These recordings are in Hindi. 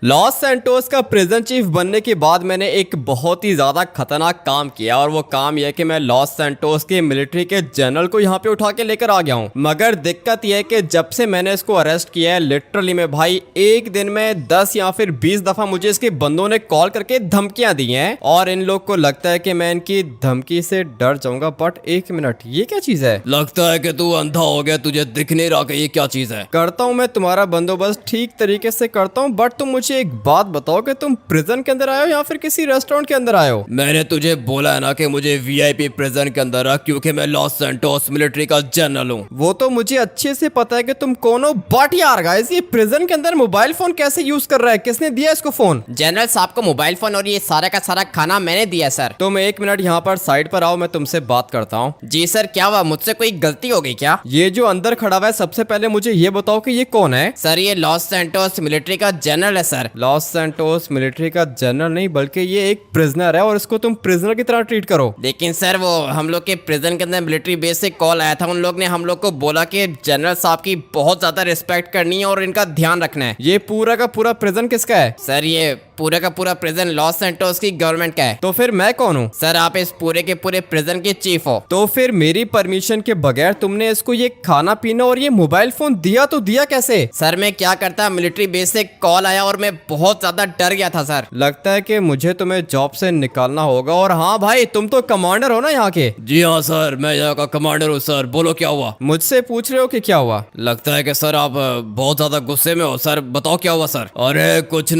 लॉस सैंटोस का प्रिजन चीफ बनने के बाद मैंने एक बहुत ही ज़्यादा खतरनाक काम किया और वो काम यह कि मैं लॉस सैंटोस के मिलिट्री के जनरल को यहाँ पे उठा के लेकर आ गया हूँ। मगर दिक्कत यह है कि जब से मैंने इसको अरेस्ट किया है लिटरली में भाई एक दिन में 10 या फिर 20 दफ़ा मुझे इसके बंदों ने कॉल करके धमकियां दी हैं और इन लोग को लगता है कि मैं इनकी धमकी से डर जाऊंगा। बट एक मिनट, ये क्या चीज़ है? लगता है कि तू अंधा हो गया, तुझे दिख नहीं रहा कि ये क्या चीज़ है। करता हूँ मैं तुम्हारा बंदोबस्त ठीक तरीके से करता हूँ, बट तुम मुझे एक बात बताओ कि तुम प्रिजन के अंदर आए हो या फिर किसी रेस्टोरेंट के अंदर आए हो? मैंने तुझे बोला है ना कि मुझे वीआईपी प्रिजन के अंदर रख, क्योंकि मैं लॉस सैंटोस मिलिट्री का जनरल हूँ। वो तो मुझे अच्छे से पता है कि तुम कौन हो, बट यार गाइस ये प्रिजन के अंदर मोबाइल फोन कैसे यूज कर रहा है? किसने दिया इसको फोन? जनरल साहब को मोबाइल फोन और ये सारा का सारा खाना मैंने दिया सर। तुम एक मिनट यहाँ पर साइड पर आओ, मैं तुमसे बात करता हूँ। जी सर, क्या हुआ? मुझसे कोई गलती हो गई क्या? ये जो अंदर खड़ा हुआ है सबसे पहले मुझे ये बताओ कि ये कौन है? सर ये लॉस सैंटोस मिलिट्री का जनरल है सर। लॉस सैंटोस मिलिट्री का जनरल नहीं बल्कि ये एक प्रिजनर है और इसको तुम प्रिजनर की तरह ट्रीट करो। लेकिन सर वो हम लोग के प्रिजन के अंदर मिलिट्री बेस से कॉल आया था, उन लोग ने हम लोग को बोला कि जनरल साहब की बहुत ज्यादा रिस्पेक्ट करनी है और इनका ध्यान रखना है। ये पूरा का पूरा प्रिजन किसका है? सर ये पूरा का पूरा प्रिजन लॉस सैंटोस की गवर्नमेंट का है। तो फिर मैं कौन हूँ? सर आप इस पूरे के पूरे प्रिजन के चीफ हो। तो फिर मेरी परमिशन के बगैर तुमने इसको ये खाना पीना और ये मोबाइल फोन दिया तो दिया कैसे? सर मैं क्या करता, मिलिट्री बेस से कॉल आया और मैं बहुत ज्यादा डर गया था सर। लगता है कि मुझे तुम्हें जॉब से निकालना होगा। और हाँ भाई, तुम तो कमांडर हो ना यहाँ के? जी हाँ सर, मैं यहाँ का कमांडर हूँ सर। बोलो क्या हुआ? मुझसे पूछ रहे हो कि क्या हुआ? लगता है कि सर आप बहुत ज्यादा गुस्से में हो। सर बताओ क्या हुआ सर? अरे कुछ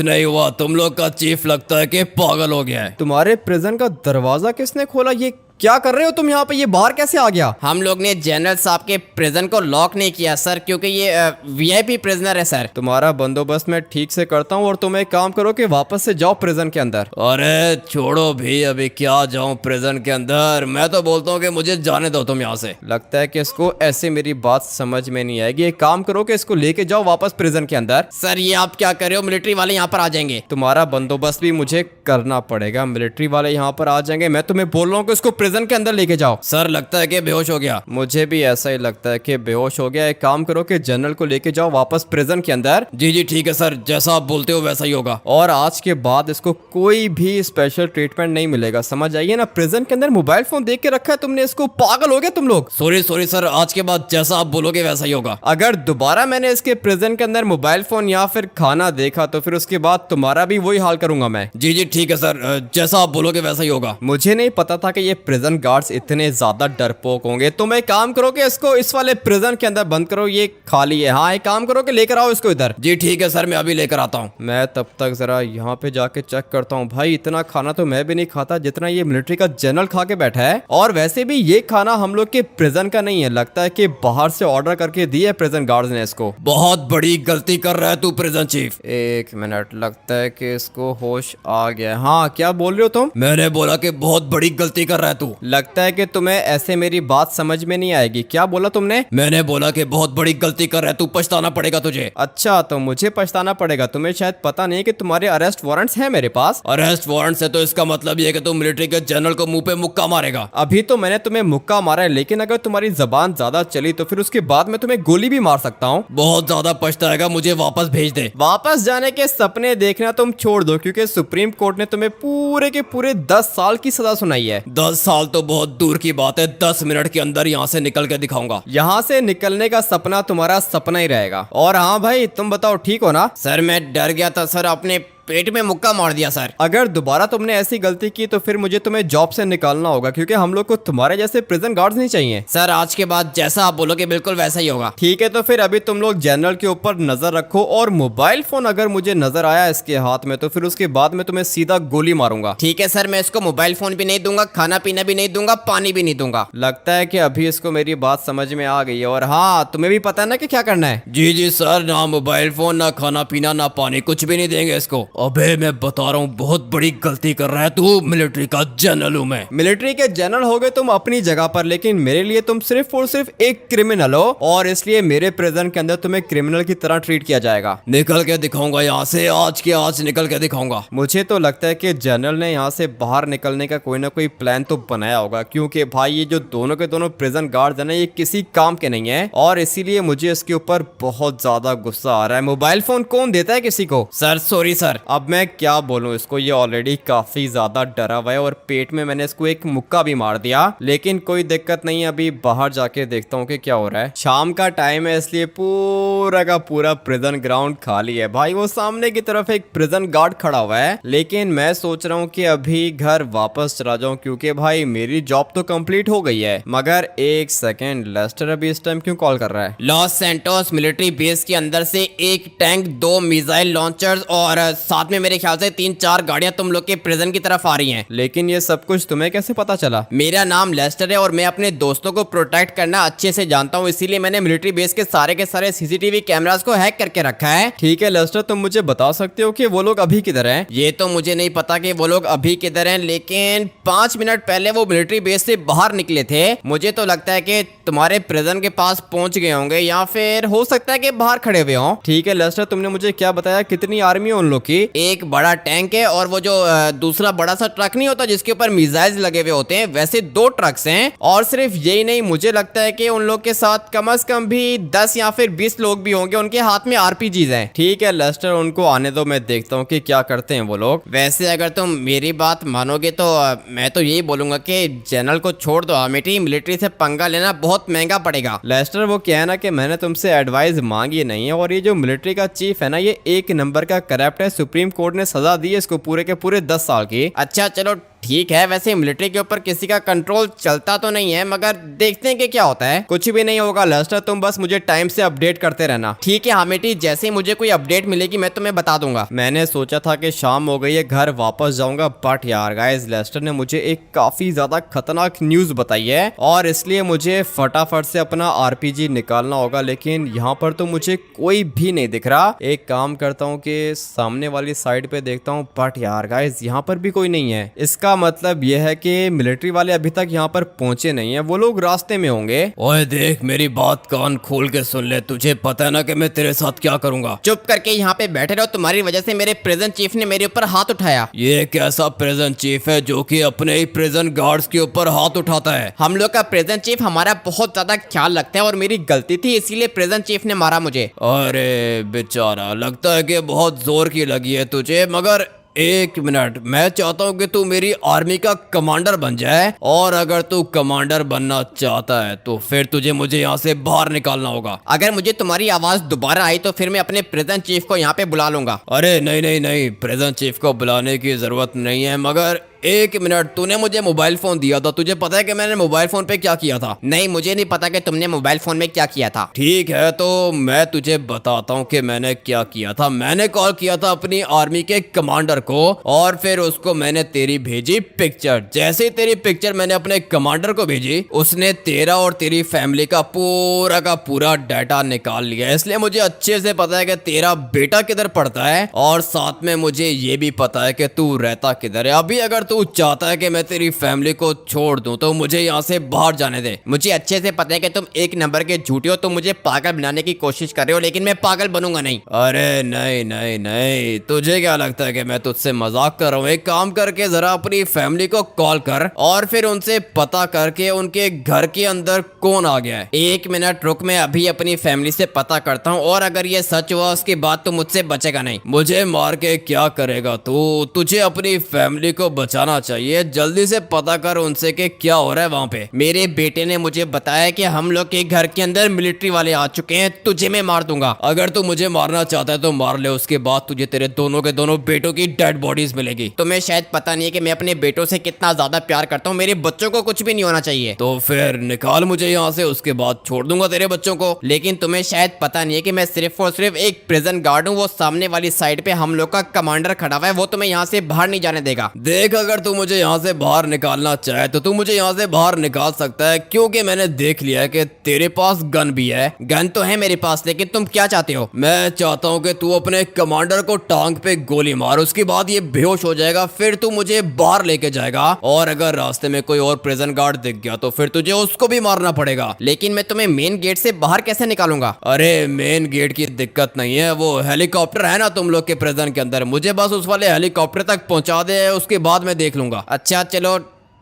नहीं हुआ। तुम लोग का चीफ लगता है कि पागल हो गया है। तुम्हारे प्रिजन का दरवाजा किसने खोला? ये क्या कर रहे हो तुम यहाँ पे? ये बाहर कैसे आ गया? हम लोग ने जनरल साहब के प्रिजन को लॉक नहीं किया सर, क्योंकि ये वीआईपी प्रिजनर है सर। तुम्हारा बंदोबस्त मैं ठीक से करता हूँ और तुम एक काम करो कि वापस से जाओ प्रिजन के अंदर। अरे छोड़ो भी, अभी क्या जाऊं प्रिजन के अंदर? मैं तो बोलता हूँ कि मुझे जाने दो तुम यहाँ से। लगता है कि इसको ऐसे मेरी बात समझ में नहीं आएगी। एक काम करो कि इसको लेके जाओ वापस प्रिजन के अंदर। सर ये आप क्या कर रहे हो? मिलिट्री वाले यहाँ पर आ जाएंगे। तुम्हारा बंदोबस्त भी मुझे करना पड़ेगा। मिलिट्री वाले यहाँ पर आ जाएंगे। मैं तुम्हें बोल रहा हूँ कि इसको प्रिजन के अंदर लेके जाओ। सर लगता है कि बेहोश हो गया। मुझे भी ऐसा ही लगता है कि बेहोश हो गया। एक काम करो कि जनरल को लेके जाओ वापस प्रिजन के अंदर। जी ठीक है सर, जैसा आप बोलते हो वैसा ही होगा। और आज के बाद इसको कोई भी स्पेशल ट्रीटमेंट नहीं मिलेगा, समझ आइए ना? प्रिजन के अंदर मोबाइल फोन देख के रखा है तुमने इसको। पागल हो गए तुम लोग। सॉरी सर, आज के बाद जैसा आप बोलोगे वैसा ही होगा। अगर दोबारा मैंने इसके प्रिजन के अंदर मोबाइल फोन या फिर खाना देखा तो फिर उसके बाद तुम्हारा भी वही हाल करूंगा मैं। जी ठीक है सर, जैसा आप बोलोगे वैसा ही होगा। मुझे नहीं पता था कि ये प्रिजन गार्ड्स इतने ज्यादा डरपोक होंगे। तुम एक काम करो कि इसको इस वाले प्रिजन के अंदर बंद करो, ये खाली है। हाँ एक काम करो कि लेकर आओ इसको इधर। जी ठीक है सर, मैं अभी लेकर आता हूँ। मैं तब तक जरा यहाँ पे जाके चेक करता हूँ। भाई इतना खाना तो मैं भी नहीं खाता जितना ये मिलिट्री का जनरल खा के बैठा है। और वैसे भी ये खाना हम लोग के प्रिजन का नहीं है, लगता है कि बाहर से ऑर्डर करके दिया प्रिजन गार्ड्स ने इसको। बहुत बड़ी गलती कर रहा है तू प्रिजन चीफ। एक मिनट, लगता है कि इसको होश आ गया। हाँ क्या बोल रहे हो तुम? मैंने बोला कि बहुत बड़ी गलती कर रहा है तू। लगता है कि तुम्हें ऐसे मेरी बात समझ में नहीं आएगी। क्या बोला तुमने? मैंने बोला कि बहुत बड़ी गलती कर रहा है तू, पछताना पड़ेगा तुझे। अच्छा तो मुझे पछताना पड़ेगा। तुम्हें शायद पता नहीं कि तुम्हारे अरेस्ट वारंट्स हैं मेरे पास। अरेस्ट वारंट से तो इसका मतलब ये है कि तू मिलिट्री के जनरल को मुंह पे मुक्का मारेगा। अभी तो मैंने तुम्हें मुक्का मारा है, लेकिन अगर तुम्हारी जबान ज्यादा चली तो फिर उसके बाद मैं तुम्हें गोली भी मार सकता हूँ। बहुत ज्यादा पछताएगा, मुझे वापस भेज दे। वापस जाने के सपने देखना तुम छोड़ दो, क्योंकि सुप्रीम कोर्ट ने तुम्हें पूरे के पूरे 10 साल की सजा सुनाई है। 10 साल तो बहुत दूर की बात है, 10 मिनट के अंदर यहाँ से निकल के दिखाऊंगा। यहाँ से निकलने का सपना तुम्हारा सपना ही रहेगा। और हाँ भाई तुम बताओ ठीक हो ना? सर मैं डर गया था सर, अपने पेट में मुक्का मार दिया सर। अगर दोबारा तुमने ऐसी गलती की तो फिर मुझे तुम्हें जॉब से निकालना होगा, क्योंकि हम लोग को तुम्हारे जैसे प्रिजन गार्ड्स नहीं चाहिए। सर आज के बाद जैसा आप बोलोगे बिल्कुल वैसा ही होगा। ठीक है तो फिर अभी तुम लोग जनरल के ऊपर नजर रखो, और मोबाइल फोन अगर मुझे नजर आया इसके हाथ में तो फिर उसके बाद मैं तुम्हें सीधा गोली मारूंगा। ठीक है सर, मैं इसको मोबाइल फोन भी नहीं दूंगा, खाना पीना भी नहीं दूंगा, पानी भी नहीं दूंगा। लगता है कि अभी इसको मेरी बात समझ में आ गई है। और हाँ तुम्हें भी पता है ना कि क्या करना है। जी सर, ना मोबाइल फोन, ना खाना पीना, ना पानी, कुछ भी नहीं देंगे इसको। अबे मैं बता रहा हूँ बहुत बड़ी गलती कर रहा है तू। मिलिट्री का जनरल हूँ मैं। मिलिट्री के जनरल हो गए तुम अपनी जगह पर, लेकिन मेरे लिए तुम सिर्फ और सिर्फ एक क्रिमिनल हो और इसलिए मेरे प्रिजन के अंदर तुम्हें क्रिमिनल की तरह ट्रीट किया जाएगा। निकल के दिखाऊंगा यहाँ से, आज के आज निकल के दिखाऊंगा। मुझे तो लगता है कि जनरल ने यहाँ से बाहर निकलने का कोई ना कोई प्लान तो बनाया होगा, क्योंकि भाई ये जो दोनों के दोनों प्रिजन गार्ड है ना, ये किसी काम के नहीं है और इसीलिए मुझे इसके ऊपर बहुत ज्यादा गुस्सा आ रहा है। मोबाइल फोन कौन देता है किसी को? Sir sorry sir. अब मैं क्या बोलूं इसको, ये ऑलरेडी काफी ज्यादा डरा हुआ है और पेट में मैंने इसको एक मुक्का भी मार दिया, लेकिन कोई दिक्कत नहीं है। अभी बाहर जाके देखता हूँ कि क्या हो रहा है। शाम का टाइम है इसलिए पूरा का पूरा प्रिजन ग्राउंड खाली है। भाई वो सामने की तरफ एक प्रिजन गार्ड खड़ा हुआ है, लेकिन मैं सोच रहा हूँ कि अभी घर वापस चला जाऊं, क्योंकि भाई मेरी जॉब तो कंप्लीट हो गई है। मगर एक सेकेंड, लेस्टर अभी इस टाइम क्यों कॉल कर रहा है? लॉस सैंटोस मिलिट्री बेस के अंदर से एक टैंक, 2 मिसाइल लॉन्चर्स और साथ में मेरे ख्याल से 3-4 गाड़ियां तुम लोग के प्रिजन की तरफ आ रही हैं। लेकिन ये सब कुछ तुम्हें कैसे पता चला? मेरा नाम लेस्टर है और मैं अपने दोस्तों को प्रोटेक्ट करना अच्छे से जानता हूँ, इसीलिए मैंने मिलिट्री बेस के सारे सीसीटीवी कैमरास को हैक करके रखा है। ठीक है लेस्टर, तुम मुझे बता सकते हो कि वो लोग अभी किधर हैं? ये तो मुझे नहीं पता कि वो लोग अभी किधर हैं, लेकिन 5 मिनट पहले वो मिलिट्री बेस से बाहर निकले थे। मुझे तो लगता है कि तुम्हारे प्रिजन के पास पहुंच गए होंगे या फिर हो सकता है कि बाहर खड़े हुए हों। ठीक है लेस्टर, तुमने मुझे क्या बताया, कितनी आर्मी है उन लोग की? एक बड़ा टैंक है और वो जो दूसरा बड़ा सा ट्रक नहीं होता जिसके ऊपर मिसाइल्स लगे हुए होते हैं, वैसे 2 ट्रक्स हैं। और सिर्फ यही नहीं, मुझे लगता है कि उन लोग के साथ कम से कम भी 10 या फिर 20 लोग भी होंगे। उनके हाथ में आरपीजीज हैं। ठीक है लेस्टर, उनको आने दो, मैं देखता हूँ कि क्या करते हैं वो लोग। वैसे अगर तुम मेरी बात मानोगे तो मैं तो यही बोलूंगा कि जनरल को छोड़ दो। अमेठी मिलिट्री से पंगा लेना बहुत महंगा पड़ेगा। लेस्टर वो क्या है ना कि मैंने तुमसे एडवाइस मांगी नहीं है, और ये जो मिलिट्री का चीफ है ना, ये एक नंबर का करप्ट है। सुप्रीम कोर्ट ने सजा दी है इसको पूरे के पूरे 10 साल की। अच्छा चलो ठीक है, वैसे मिलिट्री के ऊपर किसी का कंट्रोल चलता तो नहीं है, मगर देखते हैं कि क्या होता है। कुछ भी नहीं होगा लेस्टर, तुम बस मुझे टाइम से अपडेट करते रहना। ठीक है हामिटी, जैसे ही मुझे कोई अपडेट मिलेगी मैं तुम्हें बता दूंगा। मैंने सोचा था कि शाम हो गई है, घर वापस जाऊंगा, बट यार गाइस लेस्टर ने मुझे एक काफी ज्यादा खतरनाक न्यूज बताई है और इसलिए मुझे फटाफट से अपना आरपीजी निकालना होगा। लेकिन यहाँ पर तो मुझे कोई भी नहीं दिख रहा। एक काम करता हूँ कि सामने वाली साइड पे देखता हूँ, बट यार गाइस यहाँ पर भी कोई नहीं है। इसका मतलब यह है कि मिलिट्री वाले अभी तक यहाँ पर पहुंचे नहीं है, वो लोग रास्ते में होंगे। ओए देख, मेरी बात कान खोल के सुन ले, तुझे पता है ना कि मैं तेरे साथ क्या करूंगा। चुप करके यहाँ पे बैठे रहो, तुम्हारी वजह से मेरे प्रिजन चीफ ने मेरे ऊपर हाथ उठाया। ये कैसा प्रिजन चीफ है जो कि अपने ही प्रिजन गार्ड्स के ऊपर हाथ उठाता है? हम लोग का प्रिजन चीफ हमारा बहुत ज्यादा ख्याल रखता है और मेरी गलती थी, इसीलिए प्रिजन चीफ ने मारा मुझे। अरे बेचारा, लगता है कि बहुत जोर की लगी है तुझे। मगर एक मिनट, मैं चाहता हूँ कि तू मेरी आर्मी का कमांडर बन जाए, और अगर तू कमांडर बनना चाहता है तो फिर तुझे मुझे यहाँ से बाहर निकालना होगा। अगर मुझे तुम्हारी आवाज दोबारा आई तो फिर मैं अपने प्रिजन चीफ को यहाँ पे बुला लूंगा। अरे नहीं नहीं नहीं, प्रिजन चीफ को बुलाने की जरूरत नहीं है। मगर एक मिनट, तूने मुझे मोबाइल फोन दिया था, तुझे पता है कि मैंने मोबाइल फोन पे क्या किया था? नहीं, मुझे नहीं पता कि तुमने मोबाइल फोन में क्या किया था। ठीक है, तो मैं तुझे बताता हूँ कि मैंने क्या किया था। मैंने कॉल किया था अपनी आर्मी के कमांडर को और फिर उसको मैंने तेरी भेजी पिक्चर। जैसे ही तेरी पिक्चर मैंने अपने कमांडर को भेजी, उसने तेरा और तेरी फैमिली का पूरा डाटा निकाल लिया। इसलिए मुझे अच्छे से पता है कि तेरा बेटा किधर पढ़ता है और साथ में मुझे ये भी पता है कि तू रहता किधर है। अभी अगर तू चाहता है कि मैं तेरी फैमिली को छोड़ दूं तो मुझे यहाँ से बाहर जाने दे। मुझे अच्छे से पता है कि तुम एक नंबर के झूठे हो, तुम मुझे पागल बनाने की कोशिश कर रहे हो, लेकिन मैं पागल बनूंगा नहीं। अरे नहीं नहीं नहीं, तुझे क्या लगता है कि मैं तुझसे मजाक कर रहा हूँ? एक काम करके जरा अपनी फैमिली को कॉल कर और फिर उनसे पता करके उनके घर के अंदर कौन आ गया है। 1 मिनट रुक, मैं अभी अपनी फैमिली से पता करता हूँ और अगर ये सच हुआ उसके बाद तो मुझसे बचेगा नहीं। मुझे मार के क्या करेगा तू? तुझे अपनी फैमिली को बचाना चाहिए। जल्दी से पता कर उनसे कि क्या हो रहा है वहाँ पे। मेरे बेटे ने मुझे बताया कि हम लोग के घर के अंदर मिलिट्री वाले आ चुके हैं, तुझे मैं मार दूंगा। अगर तू मुझे मारना चाहता है तो मार ले, उसके बाद तुझे तेरे दोनों के दोनों बेटों की डेड बॉडीज मिलेगी। तुम्हें शायद पता नहीं है कि मैं अपने बेटों से कितना ज्यादा प्यार करता हूँ। मेरे बच्चों को कुछ भी नहीं होना चाहिए। तो फिर निकाल मुझे यहाँ से, उसके बाद छोड़ दूंगा तेरे बच्चों को। लेकिन तुम्हें शायद पता नहीं है कि मैं सिर्फ और सिर्फ एक प्रिजन गार्ड हूँ। वो सामने वाली साइड पे हम लोग का कमांडर खड़ा हुआ है, वो तुम्हें यहाँ से बाहर नहीं जाने देगा। देख, अगर अगर तू मुझे यहाँ से बाहर निकालना चाहे तो तू मुझे यहाँ से बाहर निकाल सकता है, क्योंकि मैंने देख लिया है कि तेरे पास गन भी है। गन तो है मेरे पास, लेकिन तुम क्या चाहते हो? मैं चाहता हूँ कि तू अपने कमांडर को टांग पे गोली मार, उसके बाद ये बेहोश हो जाएगा, फिर तू मुझे बाहर लेके जाएगा, और अगर रास्ते में कोई और प्रिजन गार्ड दिख गया तो फिर तुझे उसको भी मारना पड़ेगा। लेकिन मैं तुम्हें मेन गेट से बाहर कैसे निकालूंगा? अरे मेन गेट की दिक्कत नहीं है, वो हेलीकॉप्टर है ना तुम लोग के प्रिजन के अंदर, मुझे बस उस वाले हेलीकॉप्टर तक पहुंचा दे, उसके बाद मैं देख लूंगा। अच्छा चलो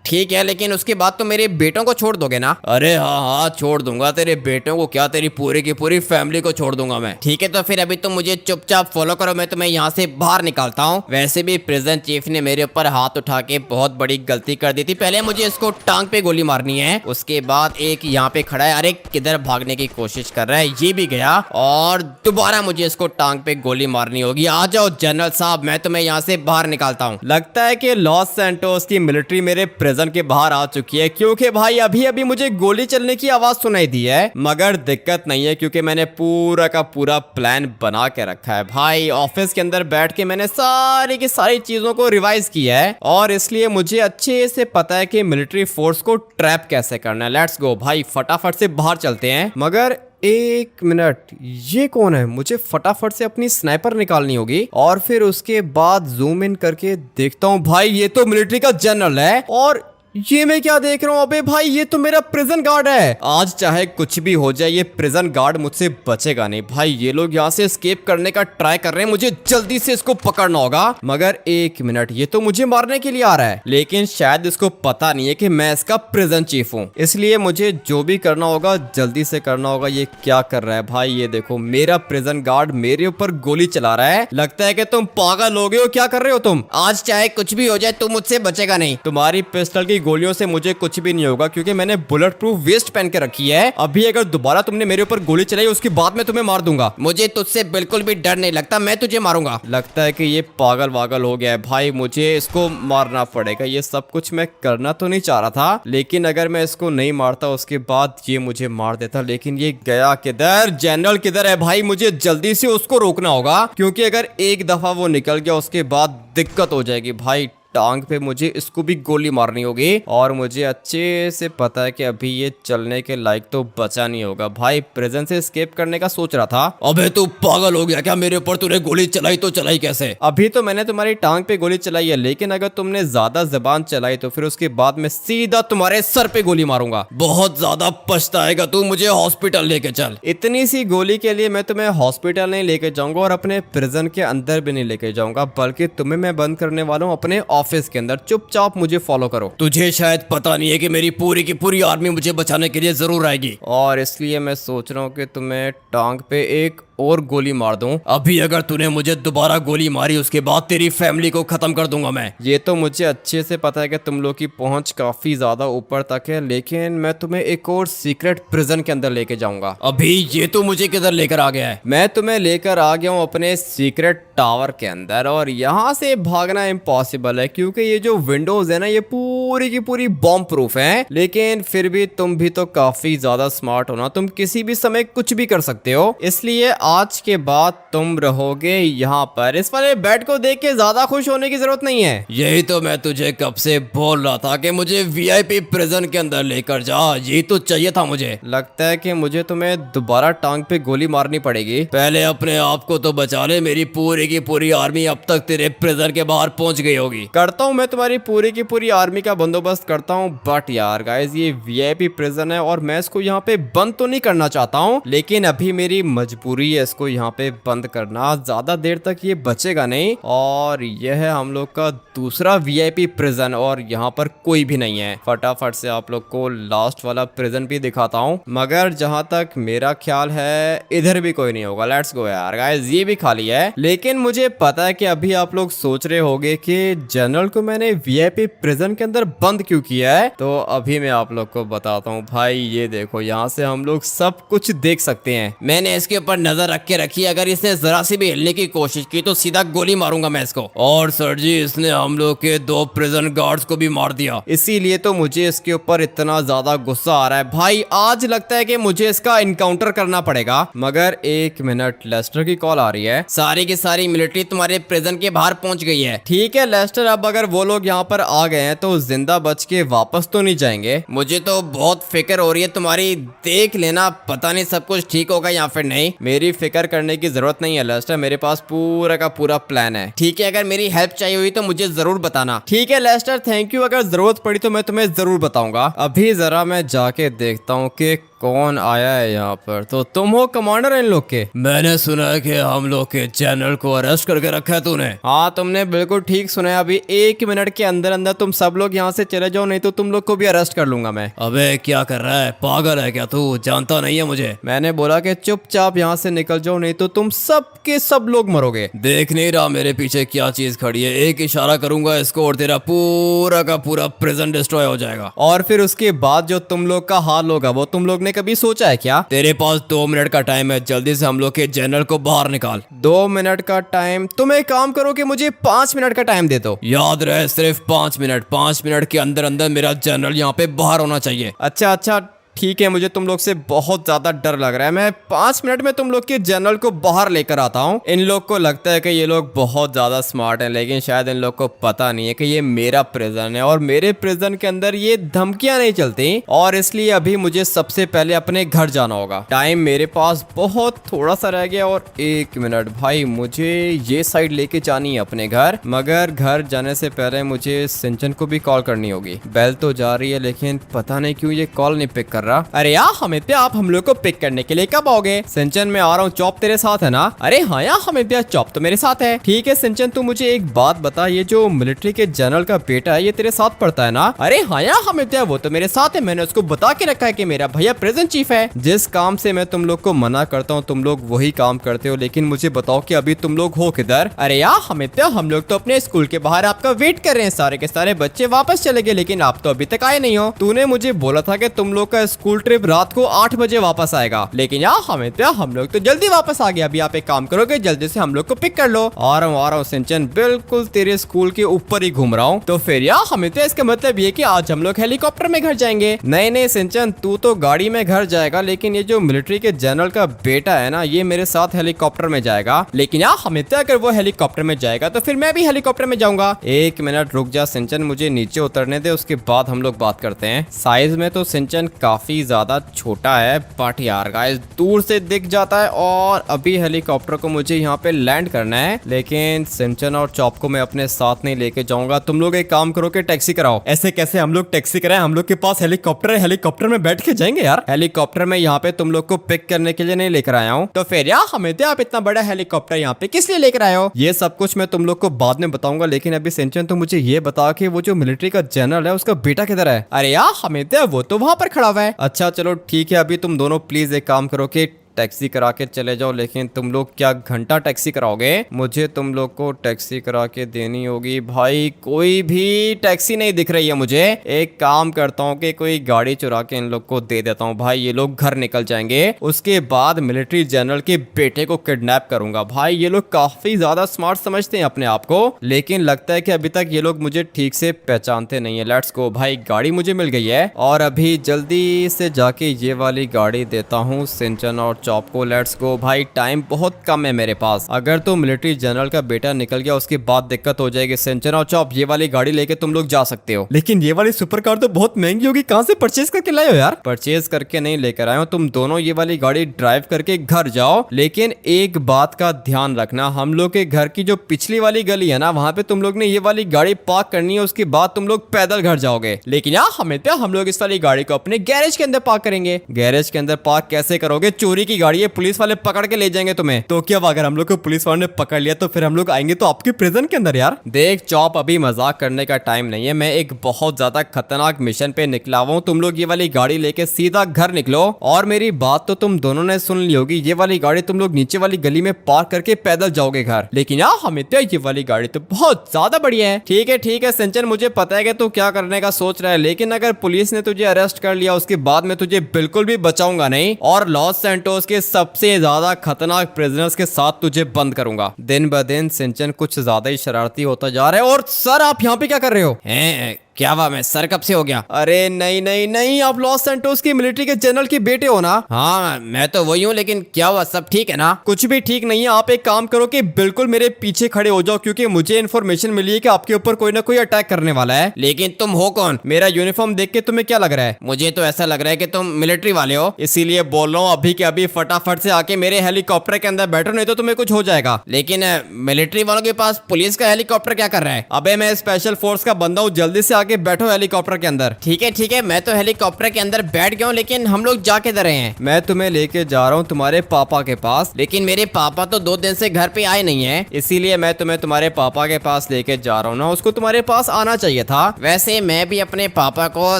ठीक है, लेकिन उसके बाद तो मेरे बेटों को छोड़ दोगे ना? अरे हाँ हाँ छोड़ दूंगा, तेरे बेटों को क्या, तेरी पूरी की पूरी फैमिली को छोड़ दूंगा मैं। ठीक है, तो फिर अभी तुम मुझे चुपचाप फॉलो करो, मैं तुम्हें यहाँ से बाहर निकालता हूँ। वैसे भी प्रिजन चीफ ने मेरे ऊपर हाथ उठा के बहुत बड़ी गलती कर दी थी। पहले मुझे इसको टांग पे गोली मारनी है, उसके बाद एक यहाँ पे खड़ा है, अरे किधर भागने की कोशिश कर रहा है, ये भी गया, और दोबारा मुझे इसको टांग पे गोली मारनी होगी। आ जाओ जनरल साहब, मैं तुम्हें यहाँ से बाहर निकालता हूँ। लगता है कि लॉस सैंटोस की मिलिट्री मेरे प्रिजन के बाहर आ चुकी है, क्योंकि भाई अभी अभी मुझे गोली चलने की आवाज सुनाई दी है। मगर दिक्कत नहीं है, क्योंकि मैंने पूरा का पूरा प्लान बना के रखा है भाई। ऑफिस के अंदर बैठ के मैंने सारी की सारी चीजों को रिवाइज किया है, और इसलिए मुझे अच्छे से पता है कि मिलिट्री फोर्स को ट्रैप कैसे करना है। लेट्स गो भाई, फटाफट से बाहर चलते हैं। मगर एक मिनट, ये कौन है? मुझे फटाफट से अपनी स्नाइपर निकालनी होगी, और फिर उसके बाद जूम इन करके देखता हूँ। भाई ये तो मिलिट्री का जनरल है, और ये मैं क्या देख रहा हूँ? अबे भाई ये तो मेरा प्रिजन गार्ड है। आज चाहे कुछ भी हो जाए, ये प्रिजन गार्ड मुझसे बचेगा नहीं भाई। ये लोग यहाँ से एस्केप करने का ट्राई कर रहे हैं, मुझे जल्दी से इसको पकड़ना होगा। मगर एक मिनट, ये तो मुझे मारने के लिए आ रहा है, लेकिन शायद इसको पता नहीं है कि मैं इसका प्रिजन चीफ हूँ, इसलिए मुझे जो भी करना होगा जल्दी से करना होगा। ये क्या कर रहा है भाई? ये देखो, मेरा प्रिजन गार्ड मेरे ऊपर गोली चला रहा है। लगता है कि तुम पागल हो गए हो। क्या कर रहे हो तुम? आज चाहे कुछ भी हो जाए, तुम मुझसे बचेगा नहीं। तुम्हारी पिस्टल की गोलियों से मुझे कुछ भी नहीं होगा, क्योंकि मैंने बुलेट प्रूफ वेस्ट पहन के रखी है। अभी अगर दोबारा तुमने मेरे ऊपर गोली चलाई, उसके बाद मैं तुम्हें मार दूंगा। मुझे तुझसे बिल्कुल भी डर नहीं लगता, मैं तुझे मारूंगा। लगता है कि ये पागल वागल हो गया है भाई, मुझे इसको मारना पड़ेगा। ये सब कुछ मैं करना तो नहीं चाह रहा था, लेकिन अगर मैं इसको नहीं मारता उसके बाद ये मुझे मार देता। लेकिन ये गया किधर? जनरल किधर है भाई? मुझे जल्दी से उसको रोकना होगा, क्योंकि अगर एक दफा वो निकल गया उसके बाद दिक्कत हो जाएगी भाई। टांग पे मुझे इसको भी गोली मारनी होगी, और मुझे अच्छे से पता है कि अभी ये चलने के लायक तो बचा नहीं होगा भाई। प्रिजन से एस्केप करने का सोच रहा था। अबे तू पागल हो गया क्या? मेरे ऊपर तूने गोली चलाई तो चलाई कैसे? अभी तो मैंने तुम्हारी टांग पे गोली चलाई है, लेकिन अगर तुमने ज्यादा जबान चलाई तो फिर उसके बाद मैं सीधा तुम्हारे सर पे गोली मारूंगा। बहुत ज्यादा पछताएगा तू, मुझे हॉस्पिटल लेके चल। इतनी सी गोली के लिए मैं तुम्हें हॉस्पिटल नहीं लेके जाऊंगा, और अपने प्रिजन के अंदर भी नहीं लेके जाऊंगा, बल्कि तुम्हें मैं बंद करने वाला हूँ अपने ऑफिस के अंदर। चुपचाप मुझे फॉलो करो। तुझे शायद पता नहीं है कि मेरी पूरी की पूरी आर्मी मुझे बचाने के लिए जरूर आएगी, और इसलिए मैं सोच रहा हूँ कि तुम्हें टांग पे एक और गोली मार दूं। अभी अगर तूने मुझे दोबारा गोली मारी, उसके बाद तेरी फैमिली को खत्म कर दूंगा मैं। ये तो मुझे अच्छे से पता है कि तुम लोग की पहुंच काफी ज्यादा ऊपर तक है, लेकिन मैं तुम्हें एक और सीक्रेट प्रिजन के अंदर लेके जाऊंगा। अभी ये तो मुझे किधर लेकर आ गया है? मैं तुम्हें लेकर आ गया हूँ अपने सीक्रेट टावर के अंदर, और यहाँ से भागना इम्पॉसिबल है, क्योंकि ये जो विंडोज है ना, ये पूरी की पूरी बॉम्ब प्रूफ है। लेकिन फिर भी तुम भी तो काफी ज्यादा स्मार्ट हो ना, तुम किसी भी समय कुछ भी कर सकते हो, इसलिए आज के बाद तुम रहोगे यहाँ पर। इस वाले बेड को देख के ज्यादा खुश होने की जरूरत नहीं है। यही तो मैं तुझे कब से बोल रहा था कि मुझे वीआईपी प्रिजन के अंदर लेकर जा, यही तो चाहिए था मुझे। लगता है कि मुझे तुम्हें दोबारा टांग पे गोली मारनी पड़ेगी। पहले अपने आप को तो बचा ले, मेरी पूरी की पूरी आर्मी अब तक तेरे प्रिजन के बाहर पहुंच गई होगी। करता हूँ मैं तुम्हारी पूरी की पूरी आर्मी का बंदोबस्त करता हूँ, बट यार गाइस ये वीआईपी प्रिजन है, और मैं इसको यहाँ पे बंद तो नहीं करना चाहता हूँ, लेकिन अभी मेरी मजबूरी है इसको यहाँ पे बंद करना। ज्यादा देर तक ये बचेगा नहीं, और यह है हम लोग का दूसरा वीआईपी प्रिजन, और यहाँ पर कोई भी नहीं है। फटाफट से आप लोग को लास्ट वाला प्रिजन भी दिखाता हूँ, मगर जहाँ तक मेरा ख्याल है इधर भी कोई नहीं होगा। लेट्स गो यार गाइस, ये भी खाली है। लेकिन मुझे पता है कि अभी आप लोग सोच रहे होंगे कि जनरल को मैंने वीआईपी प्रिजन के अंदर बंद क्यों किया है, तो अभी मैं आप लोग को बताता हूँ भाई। ये देखो, यहाँ से हम लोग सब कुछ देख सकते हैं। मैंने इसके ऊपर नजर नजर रख के रखिए, अगर इसने जरा सी भी हिलने की कोशिश की तो सीधा गोली मारूंगा मैं इसको। और सर जी, इसने हम लोग के 2 प्रिजन गार्ड्स को भी मार दिया। इसीलिए तो मुझे इसके ऊपर इतना ज्यादा गुस्सा आ रहा है भाई। आज लगता है कि मुझे इसका इनकाउंटर करना पड़ेगा। मगर 1 मिनट, लेस्टर की कॉल आ रही है। सारी की सारी मिलिट्री तुम्हारे प्रिजन के बाहर पहुंच गई है। ठीक है लेस्टर, अब अगर वो लोग यहाँ पर आ गए हैं तो जिंदा बच के वापस तो नहीं जाएंगे। मुझे तो बहुत फिक्र हो रही है तुम्हारी, देख लेना पता नहीं सब कुछ ठीक होगा या फिर नहीं। मेरी फिक्र करने की जरूरत नहीं है लेस्टर, मेरे पास पूरा का पूरा प्लान है। ठीक है, अगर मेरी हेल्प चाहिए हुई तो मुझे जरूर बताना। ठीक है लेस्टर, थैंक यू। अगर जरूरत पड़ी तो मैं तुम्हें जरूर बताऊंगा। अभी जरा मैं जाके देखता हूँ कि कौन आया है यहाँ पर। तो तुम हो कमांडर इन लोग के? मैंने सुना है कि हम लोग के जनरल को अरेस्ट करके रखा है तूने। हाँ, तुमने बिल्कुल ठीक सुना है। अभी 1 मिनट के अंदर अंदर तुम सब लोग यहाँ से चले जाओ, नहीं तो तुम लोग को भी अरेस्ट कर लूंगा मैं। अबे क्या कर रहा है, पागल है क्या तू? जानता नहीं है मुझे। मैंने बोला कि चुपचाप यहाँ से निकल जाओ, नहीं तो तुम सब के सब लोग मरोगे। देख नहीं रहा मेरे पीछे क्या चीज खड़ी है? एक इशारा करूंगा इसको और तेरा पूरा का पूरा प्रिजन डिस्ट्रॉय हो जाएगा। और फिर उसके बाद जो तुम लोग का हाल होगा वो तुम लोग ने कभी सोचा है क्या? तेरे पास 2 मिनट का टाइम है, जल्दी से हम लोग के जनरल को बाहर निकाल। 2 मिनट का टाइम? तुम एक काम करो कि मुझे 5 मिनट का टाइम दे दो। याद रहे, सिर्फ 5 मिनट। 5 मिनट के अंदर अंदर मेरा जनरल यहाँ पे बाहर होना चाहिए। अच्छा अच्छा ठीक है, मुझे तुम लोग से बहुत ज्यादा डर लग रहा है। मैं 5 मिनट में तुम लोग के जनरल को बाहर लेकर आता हूँ। इन लोग को लगता है कि ये लोग बहुत ज्यादा स्मार्ट हैं, लेकिन शायद इन लोग को पता नहीं है कि ये मेरा प्रिजन है और मेरे प्रिजन के अंदर ये धमकियां नहीं चलती। और इसलिए अभी मुझे सबसे पहले अपने घर जाना होगा। टाइम मेरे पास बहुत थोड़ा सा रह गया और 1 मिनट। भाई मुझे ये साइड लेके जानी है अपने घर, मगर घर जाने से पहले मुझे सिंचन को भी कॉल करनी होगी। बेल तो जा रही है लेकिन पता नहीं क्यों ये कॉल नहीं पिक कर रहा। अरे यार हमिद भैया, आप हम लोग को पिक करने के लिए कब आओगे? सिंचन मैं आ रहा हूँ, चॉप तेरे साथ है ना? अरे हाँ यार हमिद भैया, चॉप तो मेरे साथ है। ठीक है सिंचन, तू मुझे एक बात बता, ये जो मिलिट्री के जनरल का बेटा है ये तेरे साथ पढ़ता है ना? अरे हाँ यार हमिद भैया, वो तो मेरे साथ है। मैंने उसको बता के रखा है कि मेरा भैया प्रेजेंट चीफ है। जिस काम से मैं तुम लोग को मना करता हूँ तुम लोग वही काम करते हो। लेकिन मुझे बताओ कि अभी तुम लोग हो किधर? अरे यार हमिद भैया, हम लोग तो अपने स्कूल के बाहर आपका वेट कर रहे हैं। सारे के सारे बच्चे वापस चले गए लेकिन आप तो अभी तक आए नहीं हो। तूने मुझे बोला था कि तुम लोग का स्कूल ट्रिप रात को 8 बजे वापस आएगा, लेकिन यार हमें तो हम लोग तो जल्दी वापस आ गए। अभी आप एक काम करोगे, जल्दी से हम लोग को पिक कर लो। आ रहा हूँ सिंचन, बिल्कुल तेरे स्कूल के ऊपर ही घूम रहा हूँ। तो फिर यार हमें तो इसका मतलब ये कि आज हम लोग हेलीकॉप्टर में घर जाएंगे। नहीं नहीं सिंचन, तू तो गाड़ी में घर जाएगा, लेकिन ये जो मिलिट्री के जनरल का बेटा है ना, ये मेरे साथ हेलीकॉप्टर में जाएगा। लेकिन यार हमें तो अगर वो हेलीकॉप्टर में जाएगा तो फिर मैं भी हेलीकॉप्टर में जाऊंगा। 1 मिनट रुक जा सिंचन, मुझे नीचे उतरने दे, उसके बाद हम लोग बात करते हैं। साइज में तो सिंचन काफी ज्यादा छोटा है, बट यार गाइस दूर से दिख जाता है। और अभी हेलीकॉप्टर को मुझे यहाँ पे लैंड करना है, लेकिन सिंचन और चॉप को मैं अपने साथ नहीं लेके जाऊंगा। तुम लोग एक काम करो कि टैक्सी कराओ। ऐसे कैसे हम लोग टैक्सी कराएं? हम लोग के पास हेलीकॉप्टर है, हेलीकॉप्टर में बैठ के जाएंगे यार। हेलीकॉप्टर में यहाँ पे तुम लोग को पिक करने के लिए नहीं लेकर आया हूँ। तो फिर यार हमें तो आप इतना बड़ा हेलीकॉप्टर यहाँ पे किस लिए लेकर आए हो? ये सब कुछ मैं तुम लोग को बाद में बताऊंगा, लेकिन अभी सिंचन तो मुझे ये बता कि वो जो मिलिट्री का जनरल है उसका बेटा किधर है? अरे यार हमें तो वो तो वहां पर खड़ा हुआ है। अच्छा चलो ठीक है, अभी तुम दोनों प्लीज एक काम करो कि टैक्सी करा के चले जाओ। लेकिन तुम लोग क्या घंटा टैक्सी कराओगे? मुझे तुम लोग को टैक्सी करा के देनी होगी। भाई कोई भी टैक्सी नहीं दिख रही है मुझे। एक काम करता हूँ कि कोई गाड़ी चुरा के इन लोग को दे देता हूँ। भाई ये लोग घर निकल जाएंगे, उसके बाद मिलिट्री जनरल के बेटे को किडनैप करूंगा। भाई ये लोग काफी ज्यादा स्मार्ट समझते हैं अपने आप को, लेकिन लगता है कि अभी तक ये लोग मुझे ठीक से पहचानते नहीं है। लेट्स गो भाई, गाड़ी मुझे मिल गई है और अभी जल्दी से जाके ये वाली गाड़ी देता हूँ सिंचन और चॉप को। लेट्स गो भाई, टाइम बहुत कम है मेरे पास। अगर तो मिलिट्री जनरल का बेटा निकल गया उसके बाद दिक्कत हो जाएगी। सिंचन और चॉप ये वाली गाड़ी लेके तुम लोग जा सकते हो, लेकिन ये वाली सुपर कार तो बहुत महंगी होगी। कहाँ से परचेज करके लाए हो यार? परचेज करके नहीं लेकर आए हो, तुम दोनों ये वाली गाड़ी ड्राइव करके घर जाओ। लेकिन एक बात का ध्यान रखना, हम लोग के घर की जो पिछली वाली गली है ना, वहाँ पे तुम लोग ने ये वाली गाड़ी पार्क करनी है, उसके बाद तुम लोग पैदल घर जाओगे। लेकिन यार हमें तो हम लोग इस वाली गाड़ी को अपने गैरेज के अंदर पार्क करेंगे। गैरेज के अंदर पार्क कैसे करोगे? चोरी की गाड़ी है, पुलिस वाले पकड़ के ले जाएंगे तुम्हें। तो क्या अगर हम लोग को पुलिस वालों ने पकड़ लिया तो फिर हम लोग आएंगे तो आपके प्रिजन के अंदर यार। देख चॉप, अभी मजाक करने का टाइम नहीं है। मैं एक बहुत ज्यादा खतरनाक मिशन पे निकला हुआ हूँ। तुम लोग ये वाली गाड़ी लेके सीधा घर निकलो। और मेरी बात तो तुम दोनों ने सुन ली होगी, ये वाली गाड़ी तुम लोग नीचे वाली गली में पार्क करके पैदल जाओगे घर। लेकिन यार हमें तो ये वाली गाड़ी तो बहुत ज्यादा बढ़िया है। ठीक है सिंचन, मुझे पता है कि तू क्या करने का सोच रहा है, लेकिन अगर पुलिस ने तुझे अरेस्ट कर लिया उसके बाद मैं तुझे बिल्कुल भी बचाऊंगा नहीं। और लॉस सैंटोस सैंटोस के सबसे ज्यादा खतरनाक प्रिजनर्स के साथ तुझे बंद करूंगा। दिन ब दिन सिंचन कुछ ज्यादा ही शरारती होता जा रहा है। और सर आप यहाँ पे क्या कर रहे हो? हैं क्या हुआ, मैं सर कब से हो गया? अरे नहीं नहीं नहीं, आप लॉस सैंटोस की मिलिट्री के जनरल के बेटे हो ना? हाँ मैं तो वही हूँ, लेकिन क्या हुआ, सब ठीक है ना? कुछ भी ठीक नहीं है। आप एक काम करो कि बिल्कुल मेरे पीछे खड़े हो जाओ, क्योंकि मुझे इन्फॉर्मेशन मिली है कि आपके ऊपर कोई ना कोई अटैक करने वाला है। लेकिन तुम हो कौन? मेरा यूनिफॉर्म देख के तुम्हें क्या लग रहा है? मुझे तो ऐसा लग रहा है कि तुम मिलिट्री वाले हो। इसीलिए बोल रहा हूँ अभी के अभी फटाफट से आके मेरे हेलीकॉप्टर के अंदर बैठो, नहीं तो तुम्हें कुछ हो जाएगा। लेकिन मिलिट्री वालों के पास पुलिस का हेलीकॉप्टर क्या कर रहा है? अबे मैं स्पेशल फोर्स का बंदा हूँ, जल्दी से आके बैठो हेलीकॉप्टर के अंदर। ठीक है, मैं तो हेलीकॉप्टर के अंदर बैठ गया हूँ, लेकिन हम लोग जा किधर रहे हैं? मैं तुम्हें लेके जा रहा हूँ तुम्हारे पापा के पास। लेकिन मेरे पापा तो 2 दिन से घर पे आए नहीं है। इसीलिए मैं तुम्हें तुम्हारे पापा के पास लेके जा रहा हूँ ना, उसको तुम्हारे पास आना चाहिए था। वैसे मैं भी अपने पापा को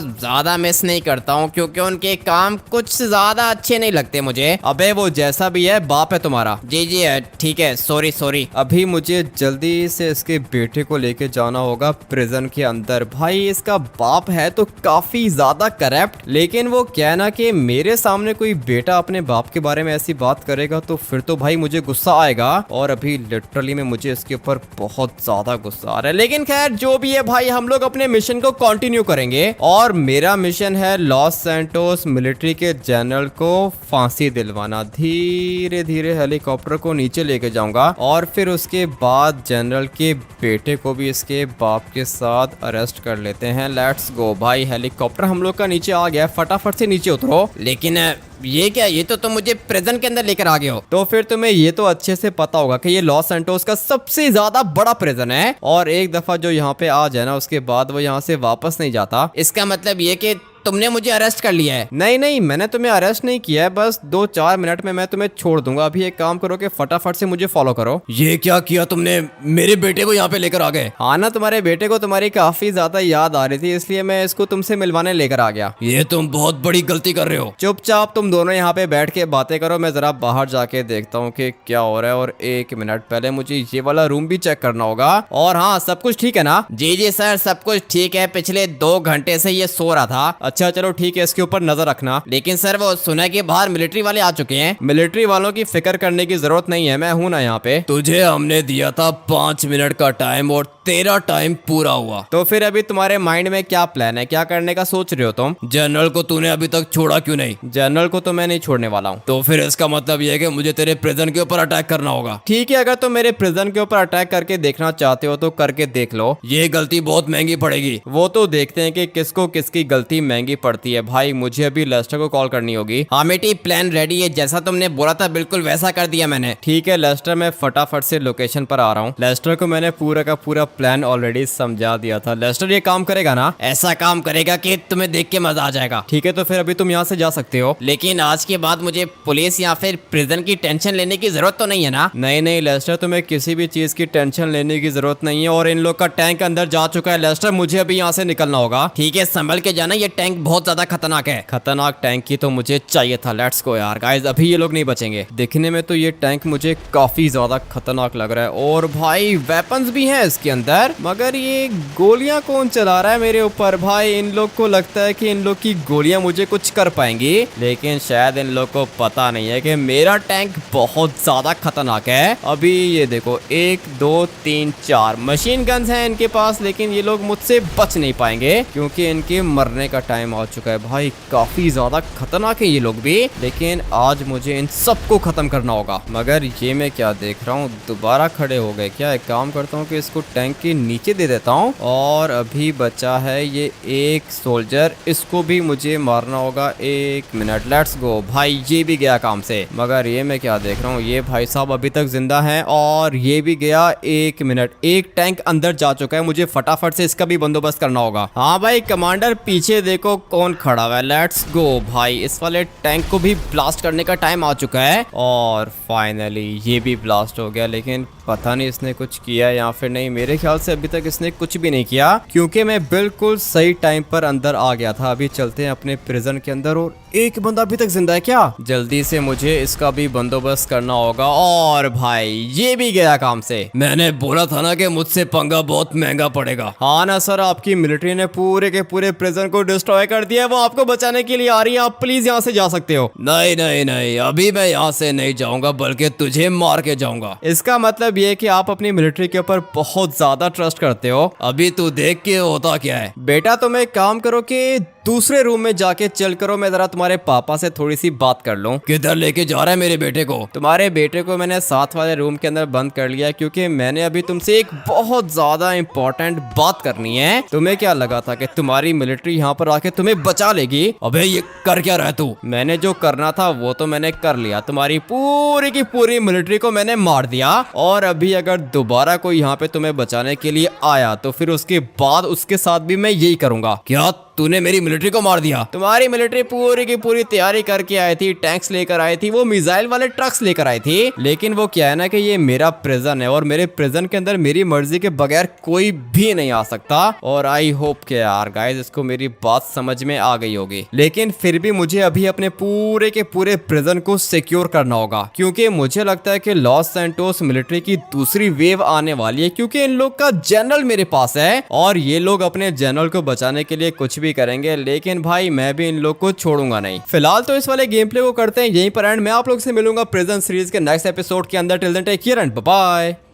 ज्यादा मिस नहीं करता हूँ, क्योंकि उनके काम कुछ ज्यादा अच्छे नहीं लगते मुझे। अबे वो जैसा भी है बाप है तुम्हारा। जी ठीक है, सॉरी। अभी मुझे जल्दी से इसके बेटे को लेके जाना होगा प्रिजन के अंदर। भाई इसका बाप है तो काफी ज्यादा करप्ट, लेकिन वो क्या है ना कि मेरे सामने कोई बेटा अपने बाप के बारे में ऐसी बात करेगा तो फिर तो भाई मुझे गुस्सा आएगा। और अभी लिटरली में मुझे इसके ऊपर बहुत ज्यादा गुस्सा आ रहा है। लेकिन खैर जो भी है भाई, हम लोग अपने मिशन को कंटिन्यू करेंगे। और मेरा मिशन है लॉस सैंटोस मिलिट्री के जनरल को फांसी दिलवाना। धीरे धीरे हेलीकॉप्टर को नीचे लेके जाऊंगा और फिर उसके बाद जनरल के बेटे को भी इसके बाप के साथ अरेस्ट कर लेते हैं। लेट्स गो भाई, हेलीकॉप्टर हम लोग का नीचे आ गया, फटाफट से नीचे उतरो। लेकिन ये क्या, ये तो तुम मुझे प्रिजन के अंदर लेकर आ गए हो। तो फिर तुम्हें ये तो अच्छे से पता होगा कि ये लॉस सैंटोस का सबसे ज्यादा बड़ा प्रिजन है, और एक दफा जो यहाँ पे आ जाए ना, उसके बाद वो यहाँ से वापस नहीं जाता। इसका मतलब ये कि तुमने मुझे अरेस्ट कर लिया है? नहीं, मैंने तुम्हें अरेस्ट नहीं किया है, बस 2-4 मिनट में मैं तुम्हें छोड़ दूंगा। अभी एक काम करो कि फटाफट से मुझे फॉलो करो। ये क्या किया तुमने, मेरे बेटे को यहाँ पे लेकर आ गए? हाँ ना, तुम्हारे बेटे को तुम्हारी काफी ज्यादा याद आ रही थी, इसलिए मैं इसको तुमसे मिलवाने लेकर आ गया। ये तुम बहुत बड़ी गलती कर रहे हो। चुपचाप तुम दोनों यहाँ पे बैठ के बातें करो, मैं जरा बाहर जाके देखता हूँ कि क्या हो रहा है। और 1 मिनट पहले मुझे ये वाला रूम भी चेक करना होगा। और हाँ, सब कुछ ठीक है ना? जी सर, सब कुछ ठीक है। पिछले 2 घंटे से ये सो रहा था। अच्छा चलो ठीक है, इसके ऊपर नजर रखना। लेकिन सर वो सुना कि बाहर मिलिट्री वाले आ चुके हैं। मिलिट्री वालों की फिक्र करने की जरूरत नहीं है, मैं हूं ना यहाँ पे। तुझे हमने दिया था 5 मिनट का टाइम और तेरा टाइम पूरा हुआ। तो फिर अभी तुम्हारे माइंड में क्या प्लान है, क्या करने का सोच रहे हो तुम? जनरल को तूने अभी तक छोड़ा क्यों नहीं? जनरल को तो मैं नहीं छोड़ने वाला हूँ। तो फिर इसका मतलब ये है कि मुझे तेरे प्रिजन के ऊपर अटैक करना होगा। ठीक है, अगर तुम मेरे प्रिजन के ऊपर अटैक करके देखना चाहते हो तो करके देख लो। ये गलती बहुत महंगी पड़ेगी। वो तो देखते हैं कि किसको किसकी गलती महंगी पड़ती है। भाई मुझे अभी लेस्टर को कॉल करनी होगी। हाँ बेटी, प्लान रेडी है, जैसा तुमने बोला था बिल्कुल वैसा कर दिया मैंने। ठीक है लेस्टर, मैं फटाफट से लोकेशन पर आ रहा हूँ। लेस्टर को मैंने पूरा का पूरा प्लान ऑलरेडी समझा दिया था। लेस्टर ये काम करेगा ना? ऐसा काम करेगा कि तुम्हें देख के मजा आ जाएगा। ठीक है, तो फिर अभी तुम यहाँ से जा सकते हो। लेकिन आज के बाद मुझे पुलिस या फिर प्रिजन की टेंशन लेने की जरूरत तो नहीं है ना? नहीं लेस्टर, तुम्हें किसी भी चीज की टेंशन लेने की जरूरत नहीं है। और इन लोग का टैंक अंदर जा चुका है लेस्टर, मुझे अभी यहाँ से निकलना होगा। ठीक है, संभल के जाना, ये टैंक बहुत ज्यादा खतरनाक है। खतरनाक टैंक की तो मुझे चाहिए था। लेट्स गो यार गाइस, अभी ये लोग नहीं बचेंगे। दिखने में तो ये टैंक मुझे काफी ज्यादा खतरनाक लग रहा है। और भाई वेपन्स भी हैं इसके अंदर, मगर ये गोलियां कौन चला रहा है मेरे ऊपर? भाई इन लोग को लगता है कि इन लोग की गोलियां मुझे कुछ कर पाएंगी, लेकिन शायद इन लोग को पता नहीं है कि मेरा टैंक बहुत ज्यादा खतरनाक है। अभी ये देखो, 1 2 3 4 मशीन गन्स हैं इनके पास, लेकिन ये लोग मुझसे बच नहीं पाएंगे क्योंकि इनके मरने का टाइम आ चुका है। भाई काफी ज्यादा खतरनाक है ये लोग भी, लेकिन आज मुझे इन सबको खत्म करना होगा। मगर ये मैं क्या देख रहा हूँ, दोबारा खड़े हो गए क्या? एक काम करता हूँ कि इसको टैंक के नीचे दे देता हूँ। और अभी बचा है ये 1 सोल्जर, इसको भी मुझे मारना होगा। 1 मिनट, लेट्स गो। भाई ये भी गया काम से। मगर ये मैं क्या देख रहा हूँ, ये भाई साहब अभी तक जिंदा हैं और ये भी गया। 1 मिनट, एक टैंक अंदर जा चुका है, मुझे फटाफट से इसका भी बंदोबस्त करना होगा। हाँ भाई कमांडर, पीछे देखो कौन खड़ा हुआ है। लेट्स गो भाई, इस वाले टैंक को भी ब्लास्ट करने का टाइम आ चुका है। और फाइनली ये भी ब्लास्ट हो गया, लेकिन पता नहीं इसने कुछ किया या फिर नहीं। मेरे ख्याल से अभी तक इसने कुछ भी नहीं किया, क्योंकि मैं बिल्कुल सही टाइम पर अंदर आ गया था। अभी चलते हैं अपने प्रिजन के अंदर। और एक बंदा अभी तक जिंदा है क्या? जल्दी से मुझे इसका भी बंदोबस्त करना होगा। और भाई ये भी गया काम से। मैंने बोला था ना कि मुझसे पंगा बहुत महंगा पड़ेगा। हाँ ना सर, आपकी मिलिट्री ने पूरे के पूरे प्रिजन को डिस्ट्रॉय डिस्ट्रॉय कर दिया है, वो आपको बचाने के लिए आ रही है। आप प्लीज यहाँ से जा सकते हो। नहीं नहीं नहीं, अभी मैं यहाँ से नहीं जाऊंगा, बल्कि तुझे मार के जाऊंगा। इसका मतलब ये है कि आप अपनी मिलिट्री के ऊपर बहुत ज्यादा ट्रस्ट करते हो। अभी तू देख के होता क्या है। बेटा तुम एक काम करो कि दूसरे रूम में जाके चिल करो, मैं जरा तुम्हारे पापा से थोड़ी सी बात कर लूं। किधर लेके जा रहा है मेरे बेटे को? तुम्हारे बेटे को मैंने साथ वाले रूम के अंदर बंद कर लिया, क्योंकि मैंने अभी तुमसे एक बहुत ज्यादा इंपॉर्टेंट बात करनी है। तुम्हें क्या लगा था कि तुम्हारी मिलिट्री यहाँ पर आके तुम्हें बचा लेगी? अबे ये कर क्या रहा है तू? मैंने जो करना था वो तो मैंने कर लिया, तुम्हारी पूरी की पूरी मिलिट्री को मैंने मार दिया। और अभी अगर दोबारा कोई यहाँ पे तुम्हें बचाने के लिए आया तो फिर उसके बाद उसके साथ भी मैं यही करूंगा। क्या तूने मेरी मिलिट्री को मार दिया? तुम्हारी मिलिट्री पूरी की पूरी तैयारी करके आई थी, टैंक्स लेकर आई थी, वो मिसाइल वाले ट्रक्स लेकर आई थी। लेकिन वो क्या है ना कि ये मेरा प्रिजन है और मेरे प्रिजन के अंदर मेरी मर्जी के बगैर कोई भी नहीं आ सकता। और आई होप के यार गाइस इसको मेरी बात समझ में आ गई होगी। लेकिन फिर भी मुझे अभी अपने पूरे के पूरे प्रिजन को सिक्योर करना होगा, क्योंकि मुझे लगता है कि लॉस सैंटोस मिलिट्री की दूसरी वेव आने वाली है, क्योंकि इन लोग का जनरल मेरे पास है और ये लोग अपने जनरल को बचाने के लिए कुछ भी करेंगे। लेकिन भाई मैं भी इन लोग को छोड़ूंगा नहीं। फिलहाल तो इस वाले गेम प्ले को करते हैं यहीं पर एंड। मैं आप लोग से मिलूंगा प्रिजन सीरीज के नेक्स्ट एपिसोड के अंदर। Till then take care and bye bye.